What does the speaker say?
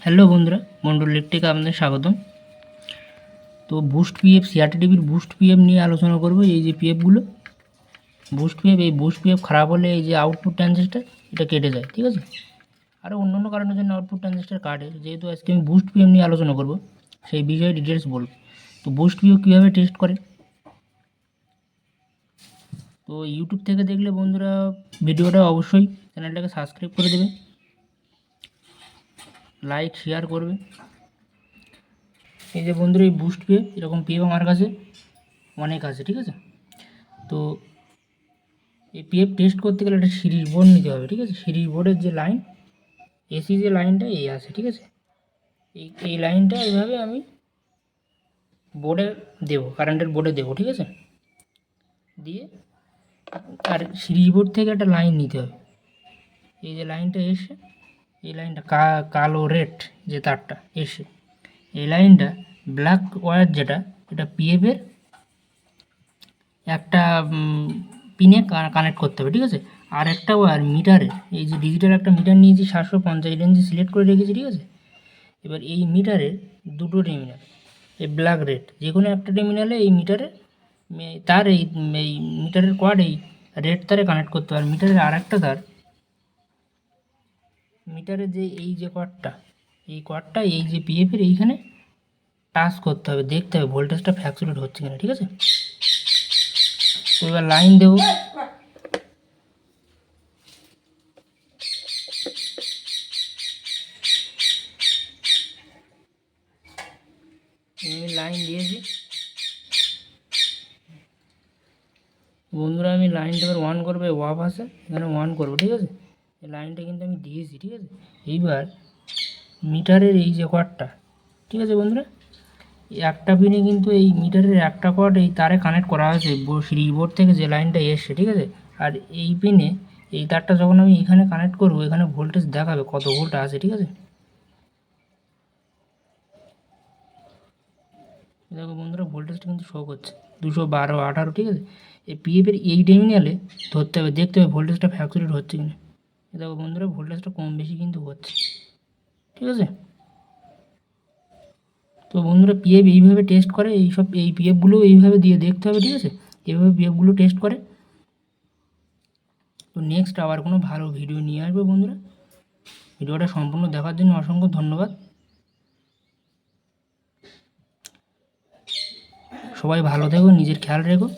Hello বন্ধুরা, মন্ডল টেকে আপনাদের স্বাগতম। তো বুস্ট পিএফ সিআরটিডিবির বুস্ট পিএফ নিয়ে আলোচনা করব। এই যে পিএফগুলো বুস্ট পিএফ, এই বুস্ট পিএফ খারাপ হলে এই যে আউটপুট ট্রানজিস্টার এটা কেটে যায়, ঠিক আছে। আরও অন্যান্য কারণের জন্য আউটপুট ট্রানজিস্টার কাটে। যেহেতু আজকে আমি বুস্ট পিএফ নিয়ে আলোচনা করব, সেই বিষয়ে ডিটেলস বলব। তো বুস্ট পিএফ কীভাবে টেস্ট করে, তো ইউটিউব থেকে দেখলে বন্ধুরা ভিডিওটা অবশ্যই চ্যানেলটাকে সাবস্ক্রাইব করে দেবে, লাইক শেয়ার করবে। এই যে বন্ধুরা এই বুস্ট পিএফ, এরকম পিএফ আমার কাছে অনেক আছে, ঠিক আছে। তো এই পিএফ টেস্ট করতে গেলে একটা সিরিজ বোর্ড নিতে হবে, ঠিক আছে। সিরিজ বোর্ডের যে লাইন, এসি যে লাইনটা এই আছে, ঠিক আছে। এই লাইনটা এইভাবে আমি বোর্ডে দেবো, কারেন্টের বোর্ডে দেবো, ঠিক আছে। দিয়ে আর সিরিজ বোর্ড থেকে একটা লাইন নিতে হবে। এই যে লাইনটা এসে, এই লাইনটা কালো রেড যে তারটা এসে, এই লাইনটা ব্ল্যাক ওয়্যার যেটা, এটা পিএফের একটা পিনে কানেক্ট করতে হবে, ঠিক আছে। আর একটা ওয়্যার মিটারে, এই যে ডিজিটাল একটা মিটার নিয়েছি 750 রেঞ্জে সিলেক্ট করে রেখেছি, ঠিক আছে। এবার এই মিটারের দুটো টার্মিনাল, এই ব্ল্যাক রেড যে কোনো একটা টার্মিনালে এই মিটারে তার এই মিটারের কোয়াড এই রেড তারে কানেক্ট করতে হবে। আর মিটারের আর একটা তার, মিটারের যে এই যে কোয়াডটা, এই কোয়াডটা এই যে পিএফের এইখানে টাচ করতে হবে, দেখতে হবে ভোল্টেজটা ফ্ল্যাকচুয়েট হচ্ছে কিনা, ঠিক আছে। তো এবার লাইন দেবো, আমি লাইন দিয়েছি বন্ধুরা। আমি লাইনটা এবার অন করবো, ওয়াফ আছে এখানে অন করবো, ঠিক আছে। এই লাইনটা কিন্তু আমি দিয়েছি, ঠিক আছে। এইবার মিটারের এই যে কোয়াডটা, ঠিক আছে বন্ধুরা, একটা পিনে কিন্তু এই মিটারের একটা কোয়াড এই তারে কানেক্ট করা হয়েছে সিরিজ বোর্ড থেকে যে লাইনটা এসছে, ঠিক আছে। আর এই পিনে এই তারটা যখন আমি এখানে কানেক্ট করবো, এখানে ভোল্টেজ দেখাবে কত ভোল্ট আছে, ঠিক আছে। দেখো বন্ধুরা ভোল্টেজটা কিন্তু শো করছে 212 18, ঠিক আছে। এই পিএফের এই টার্মিনালে ধরতে হবে, দেখতে হবে ভোল্টেজটা ফ্ল্যাকচুয়েট হচ্ছে কিনা। দেখো বন্ধুরা ভোল্টেজটা কম বেশি কিন্তু হচ্ছে, ঠিক আছে। তো বন্ধুরা পিএফ এইভাবে টেস্ট করে, এই পিএফগুলো এইভাবে দিয়ে দেখতে হবে, ঠিক আছে। এইভাবে পিএফগুলো টেস্ট করে। তো নেক্সট আবার কোনো ভালো ভিডিও নিয়ে আসবে বন্ধুরা। ভিডিওটা সম্পূর্ণ দেখার জন্য অসংখ্য ধন্যবাদ। সবাই ভালো থেকো, নিজের খেয়াল রেখো।